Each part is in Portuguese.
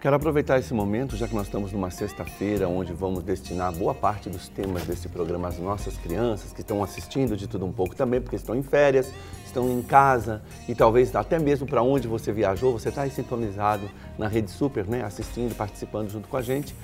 Quero aproveitar esse momento, já que nós estamos numa sexta-feira, onde vamos destinar boa parte dos temas desse programa às nossas crianças, que estão assistindo de tudo um pouco também, porque estão em férias, estão em casa e talvez até mesmo para onde você viajou, você está aí sintonizado na Rede Super, né, assistindo, participando junto com a gente.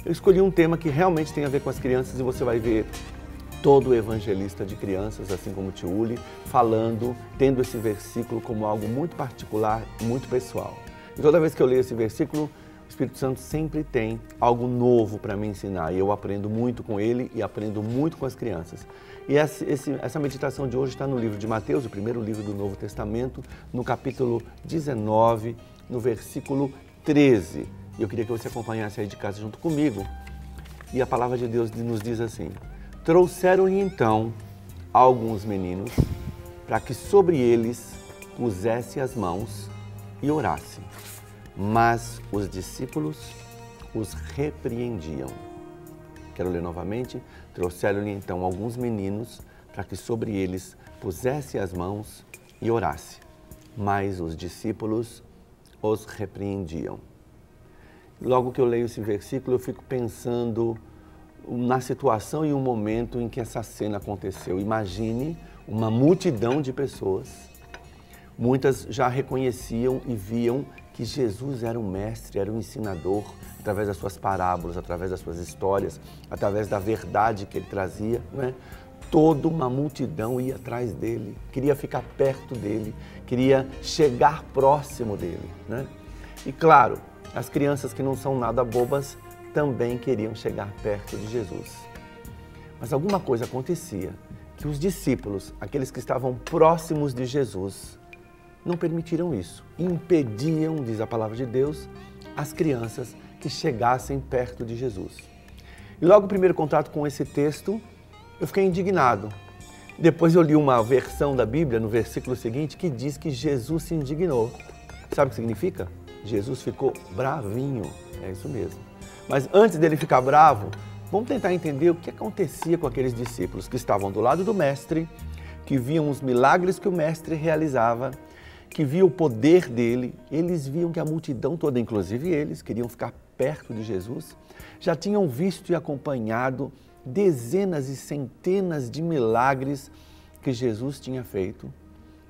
Eu escolhi um tema que realmente tem a ver com as crianças e você vai ver todo evangelista de crianças, assim como Tiuli, falando, tendo esse versículo como algo muito particular, muito pessoal. E toda vez que eu leio esse versículo, o Espírito Santo sempre tem algo novo para me ensinar e eu aprendo muito com ele e aprendo muito com as crianças. E essa meditação de hoje está no livro de Mateus, o primeiro livro do Novo Testamento, no capítulo 19, no versículo 13. E eu queria que você acompanhasse aí de casa junto comigo. E a palavra de Deus nos diz assim: trouxeram-lhe então alguns meninos para que sobre eles pusesse as mãos e orasse. Mas os discípulos os repreendiam. Quero ler novamente. Trouxeram-lhe então alguns meninos para que sobre eles pusesse as mãos e orasse. Mas os discípulos os repreendiam. Logo que eu leio esse versículo, eu fico pensando na situação e o momento em que essa cena aconteceu. Imagine uma multidão de pessoas. Muitas já reconheciam e viam que Jesus era um mestre, era um ensinador, através das suas parábolas, através das suas histórias, através da verdade que ele trazia, né? Toda uma multidão ia atrás dele, queria ficar perto dele, queria chegar próximo dele, né? E claro, as crianças que não são nada bobas também queriam chegar perto de Jesus. Mas alguma coisa acontecia, que os discípulos, aqueles que estavam próximos de Jesus, não permitiram isso, impediam, diz a palavra de Deus, as crianças que chegassem perto de Jesus. E logo o primeiro contato com esse texto, eu fiquei indignado. Depois eu li uma versão da Bíblia, no versículo seguinte, que diz que Jesus se indignou. Sabe o que significa? Jesus ficou bravinho, é isso mesmo. Mas antes dele ficar bravo, vamos tentar entender o que acontecia com aqueles discípulos que estavam do lado do Mestre, que viam os milagres que o Mestre realizava, que viam o poder dele. Eles viam que a multidão toda, inclusive eles, queriam ficar perto de Jesus, já tinham visto e acompanhado dezenas e centenas de milagres que Jesus tinha feito,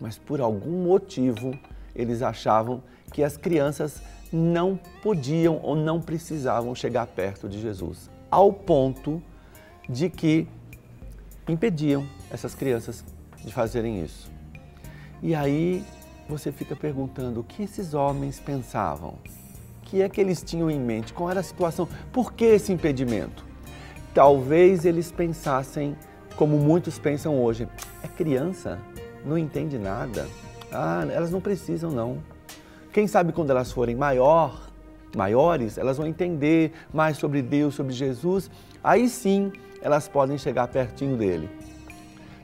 mas por algum motivo eles achavam que as crianças não podiam ou não precisavam chegar perto de Jesus, ao ponto de que impediam essas crianças de fazerem isso. E aí você fica perguntando o que esses homens pensavam, o que é que eles tinham em mente, qual era a situação, por que esse impedimento? Talvez eles pensassem, como muitos pensam hoje, é criança, não entende nada, elas não precisam não. Quem sabe quando elas forem maiores, elas vão entender mais sobre Deus, sobre Jesus, aí sim elas podem chegar pertinho dele.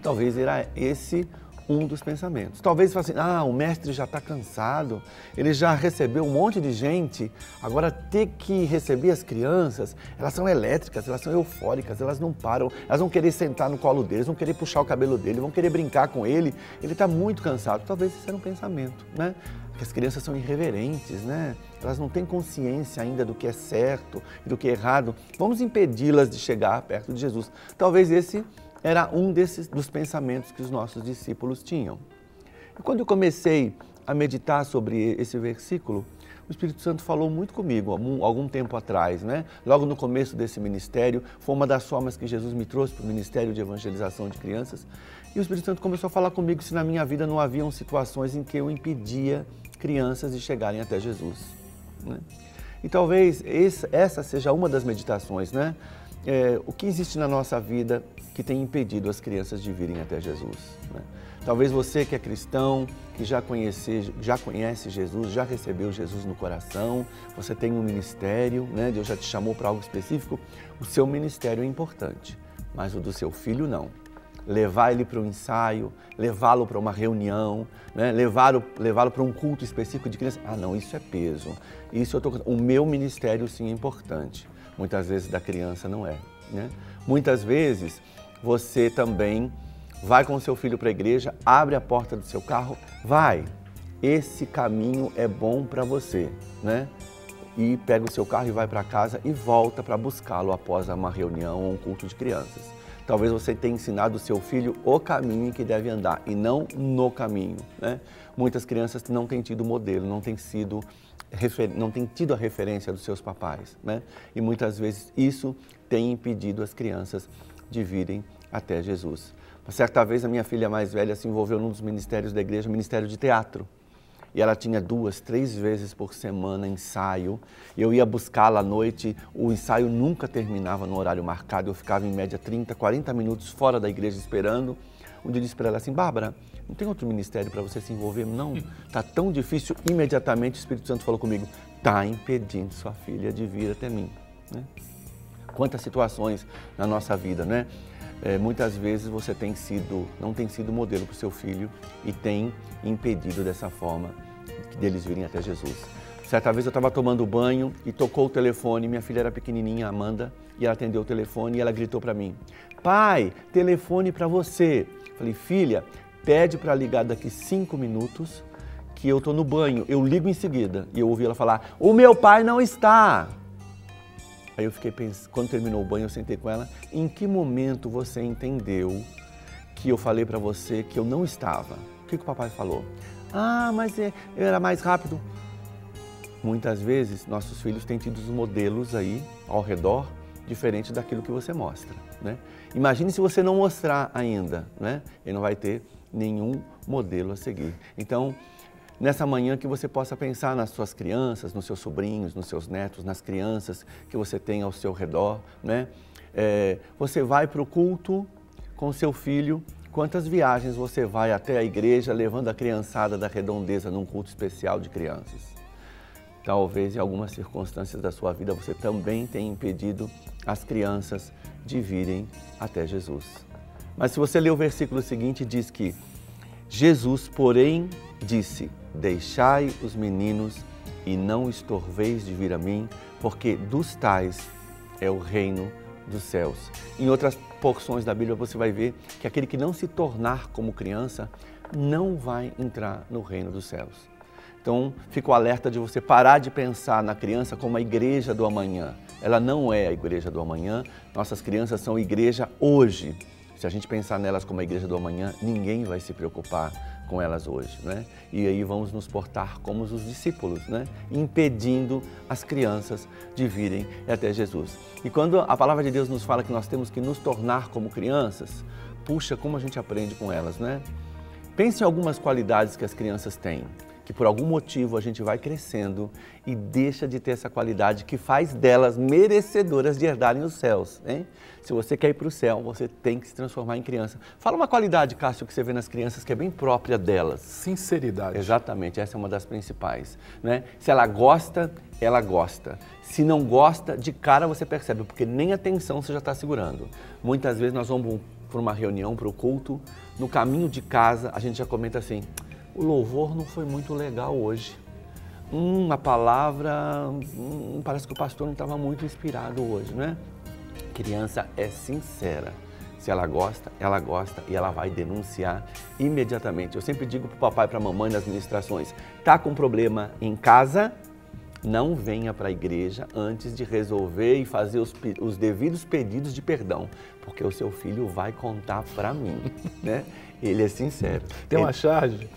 Talvez era esse um dos pensamentos. Talvez fosse assim, o mestre já está cansado, ele já recebeu um monte de gente, agora ter que receber as crianças, elas são elétricas, elas são eufóricas, elas não param, elas vão querer sentar no colo deles, vão querer puxar o cabelo dele, vão querer brincar com ele está muito cansado. Talvez esse era um pensamento, né? Que as crianças são irreverentes, né? Elas não têm consciência ainda do que é certo e do que é errado. Vamos impedi-las de chegar perto de Jesus. Talvez esse era um dos pensamentos que os nossos discípulos tinham. E quando eu comecei a meditar sobre esse versículo, o Espírito Santo falou muito comigo algum tempo atrás, né? Logo no começo desse ministério, foi uma das formas que Jesus me trouxe para o ministério de evangelização de crianças. E o Espírito Santo começou a falar comigo se na minha vida não haviam situações em que eu impedia crianças de chegarem até Jesus, né? E talvez essa seja uma das meditações, né? O que existe na nossa vida que tem impedido as crianças de virem até Jesus, né? Talvez você que é cristão, que já conhece Jesus, já recebeu Jesus no coração, você tem um ministério, né? Deus já te chamou para algo específico, o seu ministério é importante, mas o do seu filho não. Levar ele para um ensaio, levá-lo para uma reunião, né? levá-lo para um culto específico de criança. Não, isso é peso. O meu ministério sim é importante. Muitas vezes da criança não é, né? Muitas vezes você também vai com o seu filho para a igreja, abre a porta do seu carro, vai. Esse caminho é bom para você, né? e pega o seu carro e vai para casa e volta para buscá-lo após uma reunião ou um culto de crianças. Talvez você tenha ensinado o seu filho o caminho em que deve andar e não no caminho, né? Muitas crianças não têm tido modelo, não têm tido a referência dos seus papais, né? E muitas vezes isso tem impedido as crianças de virem até Jesus. Uma certa vez a minha filha mais velha se envolveu num dos ministérios da igreja, o ministério de teatro. E ela tinha 2, 3 vezes por semana ensaio. Eu ia buscá-la à noite, o ensaio nunca terminava no horário marcado. Eu ficava em média 30, 40 minutos fora da igreja esperando. Um dia eu disse para ela assim, Bárbara, não tem outro ministério para você se envolver? Não, está tão difícil. Imediatamente o Espírito Santo falou comigo, está impedindo sua filha de vir até mim. Né? Quantas situações na nossa vida, né? Muitas vezes você não tem sido modelo para o seu filho e tem impedido dessa forma deles virem até Jesus. Certa vez eu estava tomando banho e tocou o telefone, minha filha era pequenininha, Amanda, e ela atendeu o telefone e ela gritou para mim, pai, telefone para você. Falei, filha, pede para ligar daqui 5 minutos que eu estou no banho, eu ligo em seguida. E eu ouvi ela falar, o meu pai não está. Aí eu fiquei pensando, quando terminou o banho, eu sentei com ela, em que momento você entendeu que eu falei para você que eu não estava? O que o papai falou? Ah, mas eu era mais rápido. Muitas vezes, nossos filhos têm tido os modelos aí, ao redor, diferente daquilo que você mostra, né? Imagine se você não mostrar ainda, né? Ele não vai ter nenhum modelo a seguir. Então, nessa manhã que você possa pensar nas suas crianças, nos seus sobrinhos, nos seus netos, nas crianças que você tem ao seu redor, né? Você vai para o culto com seu filho, quantas viagens você vai até a igreja levando a criançada da Redondeza num culto especial de crianças? Talvez em algumas circunstâncias da sua vida você também tenha impedido as crianças de virem até Jesus. Mas se você ler o versículo seguinte, diz que Jesus, porém, disse, deixai os meninos e não estorveis de vir a mim, porque dos tais é o reino dos céus. Em outras porções da Bíblia você vai ver que aquele que não se tornar como criança não vai entrar no reino dos céus. Então, fica o alerta de você parar de pensar na criança como a igreja do amanhã. Ela não é a igreja do amanhã, nossas crianças são igreja hoje. Se a gente pensar nelas como a igreja do amanhã, ninguém vai se preocupar com elas hoje, né? E aí vamos nos portar como os discípulos, né? Impedindo as crianças de virem até Jesus. E quando a palavra de Deus nos fala que nós temos que nos tornar como crianças, puxa, como a gente aprende com elas, né? Pense em algumas qualidades que as crianças têm, que por algum motivo a gente vai crescendo e deixa de ter essa qualidade que faz delas merecedoras de herdarem os céus, hein? Se você quer ir para o céu, você tem que se transformar em criança. Fala uma qualidade, Cássio, que você vê nas crianças que é bem própria delas. Sinceridade. Exatamente, essa é uma das principais, né? Se ela gosta, ela gosta. Se não gosta, de cara você percebe, porque nem atenção você já está segurando. Muitas vezes nós vamos para uma reunião, para o culto, no caminho de casa a gente já comenta assim, o louvor não foi muito legal hoje. A palavra, parece que o pastor não estava muito inspirado hoje, né? Criança é sincera. Se ela gosta e ela vai denunciar imediatamente. Eu sempre digo para o papai e para a mamãe nas ministrações, tá com problema em casa, não venha para a igreja antes de resolver e fazer os devidos pedidos de perdão, porque o seu filho vai contar para mim, né? Ele é sincero. Tem uma charge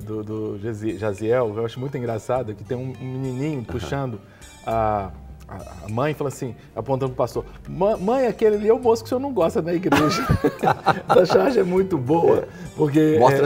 do Jaziel, eu acho muito engraçada, que tem um menininho puxando a mãe, fala assim, apontando para o pastor, mãe, aquele ali é o moço que o senhor não gosta na igreja. Essa charge é muito boa, porque mostra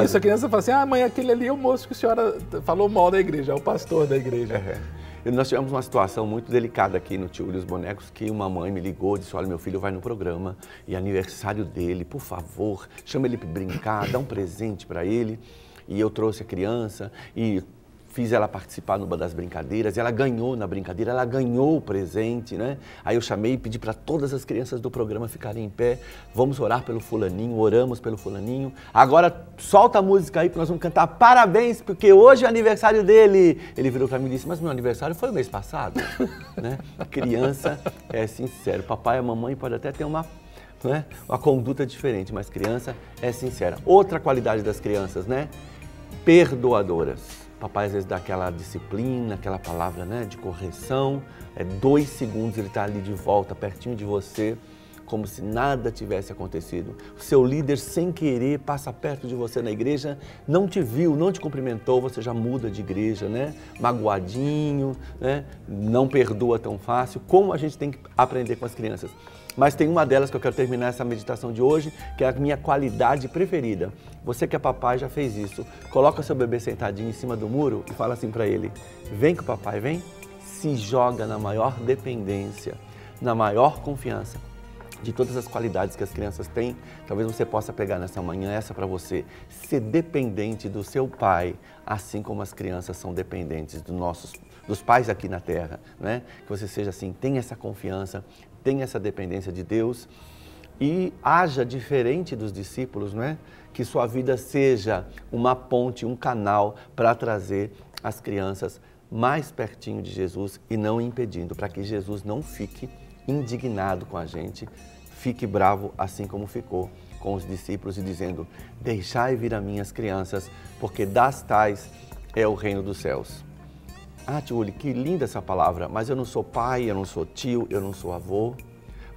isso, a criança fala assim, mãe, aquele ali é o moço que a senhora falou mal da igreja, é o pastor da igreja. Nós tivemos uma situação muito delicada aqui no Tio Willy os Bonecos, que uma mãe me ligou e disse, olha, meu filho vai no programa e aniversário dele, por favor, chama ele para brincar, dá um presente para ele. E eu trouxe a criança e fiz ela participar numa das brincadeiras, e ela ganhou na brincadeira, ela ganhou o presente, né? Aí eu chamei e pedi para todas as crianças do programa ficarem em pé, vamos orar pelo fulaninho, oramos pelo fulaninho. Agora solta a música aí que nós vamos cantar parabéns, porque hoje é aniversário dele. Ele virou para mim e disse, mas meu aniversário foi o mês passado, né? A criança é sincera, papai e a mamãe podem até ter uma conduta diferente, mas criança é sincera. Outra qualidade das crianças, né? Perdoadoras. Papai às vezes dá aquela disciplina, aquela palavra, né, de correção. 2 segundos ele está ali de volta, pertinho de você, como se nada tivesse acontecido. O seu líder, sem querer, passa perto de você na igreja, não te viu, não te cumprimentou, você já muda de igreja, né? Magoadinho, né? Não perdoa tão fácil. Como a gente tem que aprender com as crianças? Mas tem uma delas que eu quero terminar essa meditação de hoje, que é a minha qualidade preferida. Você que é papai já fez isso. Coloca seu bebê sentadinho em cima do muro e fala assim para ele: vem com o papai, vem. Se joga na maior dependência, na maior confiança. De todas as qualidades que as crianças têm, talvez você possa pegar nessa manhã essa para você. Ser dependente do seu pai, assim como as crianças são dependentes dos pais aqui na terra, né? Que você seja assim, tenha essa confiança, tenha essa dependência de Deus e haja diferente dos discípulos, né? Que sua vida seja uma ponte, um canal para trazer as crianças mais pertinho de Jesus e não impedindo, para que Jesus não fique indignado com a gente, fique bravo assim como ficou com os discípulos e dizendo: deixai vir a mim as crianças, porque das tais é o reino dos céus. Ah, tio Uli, que linda essa palavra, mas eu não sou pai, eu não sou tio, eu não sou avô.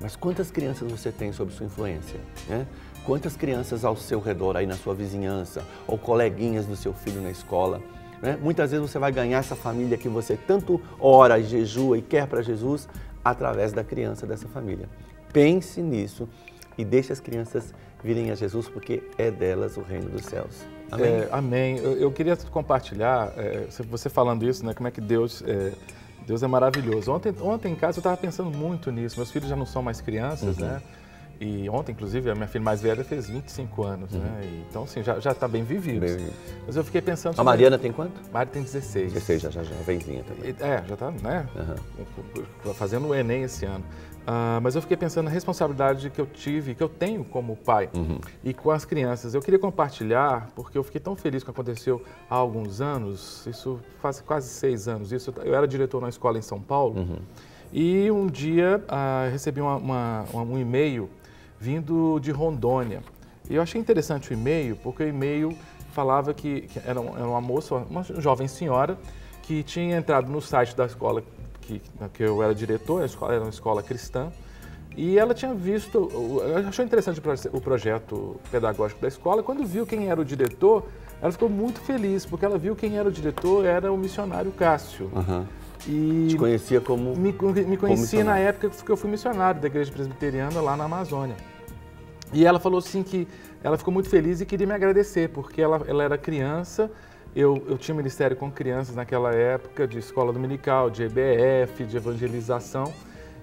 Mas quantas crianças você tem sob sua influência, né? Quantas crianças ao seu redor, aí na sua vizinhança, ou coleguinhas do seu filho na escola, né? Muitas vezes você vai ganhar essa família que você tanto ora e jejua e quer para Jesus, através da criança dessa família. Pense nisso e deixe as crianças virem a Jesus, porque é delas o reino dos céus. Amém? Amém. Eu queria compartilhar, você falando isso, né, como é que Deus é maravilhoso. Ontem em casa eu estava pensando muito nisso. Meus filhos já não são mais crianças, né? E ontem, inclusive, a minha filha mais velha fez 25 anos, né? E, então, assim, já está bem vivido. Mas eu fiquei pensando... A Mariana tem quanto? A Mariana tem 16. 16, já venzinha também. Já está, né? Fazendo o Enem esse ano. Mas eu fiquei pensando na responsabilidade que eu tive, que eu tenho como pai e com as crianças. Eu queria compartilhar, porque eu fiquei tão feliz com o que aconteceu há alguns anos, isso faz quase 6 anos. Eu era diretor na escola em São Paulo e um dia recebi um e-mail vindo de Rondônia. E eu achei interessante o e-mail, porque o e-mail falava que era uma moça, uma jovem senhora, que tinha entrado no site da escola que eu era diretor, era uma escola cristã, e ela tinha visto, achou interessante o projeto pedagógico da escola. Quando viu quem era o diretor, ela ficou muito feliz, porque ela viu quem era o diretor, era o missionário Cássio. E te conhecia como... Me conhecia na época que eu fui missionário da Igreja Presbiteriana lá na Amazônia. E ela falou assim que ela ficou muito feliz e queria me agradecer, porque ela era criança. Eu tinha ministério com crianças naquela época, de escola dominical, de EBF, de evangelização.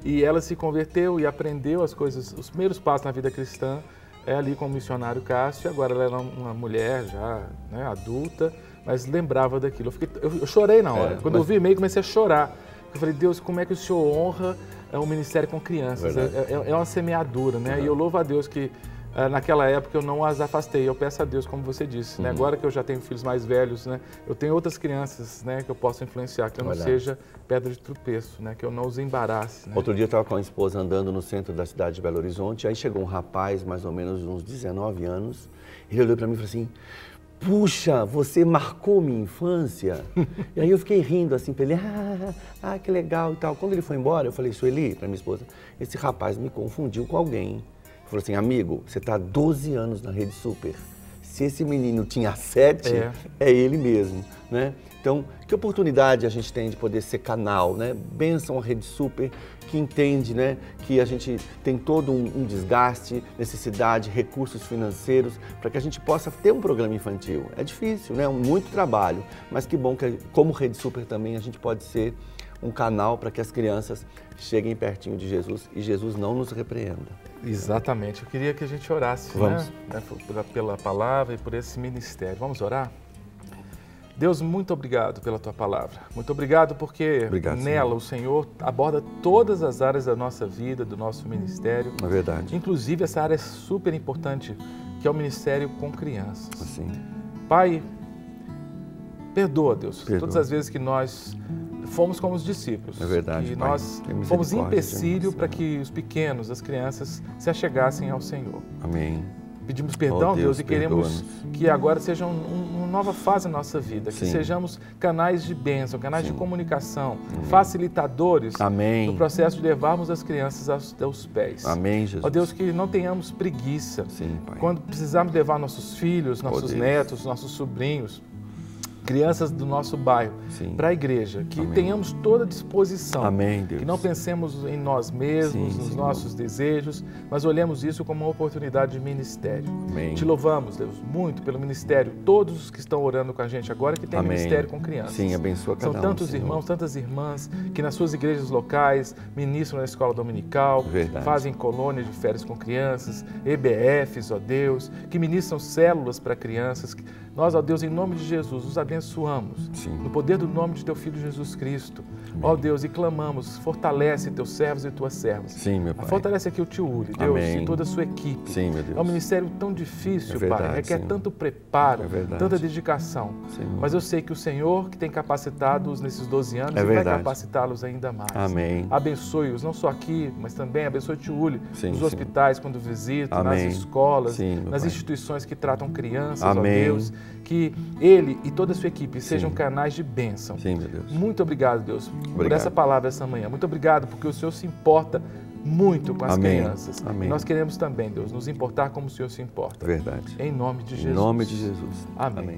E ela se converteu e aprendeu as coisas, os primeiros passos na vida cristã, ali com o missionário Cássio. Agora ela era uma mulher já, né, adulta, mas lembrava daquilo. Eu chorei na hora. Quando eu vi o e-mail, comecei a chorar. Eu falei: Deus, como é que o Senhor honra o ministério com crianças? É uma semeadura, né? E eu louvo a Deus que naquela época eu não as afastei. Eu peço a Deus, como você disse, né? Agora que eu já tenho filhos mais velhos, né? Eu tenho outras crianças, né, que eu posso influenciar, que eu não seja pedra de tropeço, né? Que eu não os embarace. Né? Outro dia eu estava com a esposa andando no centro da cidade de Belo Horizonte, aí chegou um rapaz, mais ou menos uns 19 anos, ele olhou para mim e falou assim: puxa, você marcou minha infância. E aí eu fiquei rindo assim para ele: que legal e tal. Quando ele foi embora, eu falei: Sueli, para minha esposa, esse rapaz me confundiu com alguém. Ele falou assim: amigo, você está há 12 anos na Rede Super. Se esse menino tinha 7, é ele mesmo, né? Então, que oportunidade a gente tem de poder ser canal, né? Bênção a Rede Super, que entende, né, que a gente tem todo um desgaste, necessidade, recursos financeiros, para que a gente possa ter um programa infantil. É difícil, né? Muito trabalho, mas que bom que, como Rede Super também, a gente pode ser um canal para que as crianças cheguem pertinho de Jesus e Jesus não nos repreenda. Exatamente. Eu queria que a gente orasse, Vamos. Né? Pela palavra e por esse ministério. Vamos orar? Deus, muito obrigado pela Tua palavra. Muito obrigado porque nela o Senhor aborda todas as áreas da nossa vida, do nosso ministério. É verdade. Inclusive essa área é super importante, que é o ministério com crianças. Assim. Pai, perdoa, Deus, todas as vezes que nós fomos como os discípulos. É verdade, que Pai. nós fomos empecilho para que os pequenos, as crianças, se achegassem ao Senhor. Amém. Pedimos perdão, Oh, Deus, e queremos perdoa-nos. que agora seja uma nova fase na nossa vida, que Sim. sejamos canais de bênção, canais Sim. de comunicação, facilitadores Amém. no processo de levarmos as crianças aos teus pés. Amém, Jesus. Ó Deus, que não tenhamos preguiça. Sim, Pai. Quando precisarmos levar nossos filhos, nossos Deus. netos, nossos sobrinhos, crianças do nosso bairro, Sim. para a igreja, que Amém. tenhamos toda a disposição. Amém, Deus. Que não pensemos em nós mesmos, Sim, nos Senhor. nossos desejos, mas olhemos isso como uma oportunidade de ministério. Amém. Te louvamos, Deus, muito pelo ministério, todos os que estão orando com a gente agora, que tem Amém. ministério com crianças. Sim, abençoa cada São um, tantos Senhor. irmãos, tantas irmãs, que nas suas igrejas locais ministram na escola dominical, Verdade. fazem colônias de férias com crianças, EBFs, ó Deus, que ministram células para crianças. Nós, ó Deus, em nome de Jesus, os abençoamos. Sim. No poder do nome de teu Filho Jesus Cristo. Ó Deus, e clamamos, fortalece teus servos e tuas servas. Sim, meu Pai. Fortalece aqui o Tio Uli, Deus, Amém. e toda a sua equipe. Sim, meu Deus. É um ministério tão difícil, É verdade, Pai, requer Senhor. tanto preparo, É verdade. tanta dedicação. Senhor. Mas eu sei que o Senhor que tem capacitado-os nesses 12 anos É e vai verdade. capacitá-los ainda mais. Amém. Abençoe-os, não só aqui, mas também abençoe o Tio Uli, Sim, nos Senhor. hospitais quando visito, Amém. nas escolas, Sim, meu nas Pai. instituições que tratam crianças, ó Amém. Deus, que ele e toda a sua equipe sejam canais de bênção. Sim, meu Deus. Muito obrigado, Deus, por Obrigado. essa palavra essa manhã. Muito obrigado, porque o Senhor se importa muito com as Amém. crianças. Amém. E nós queremos também, Deus, nos importar como o Senhor se importa. Verdade. Em nome de Jesus. Em nome de Jesus. Amém. Amém.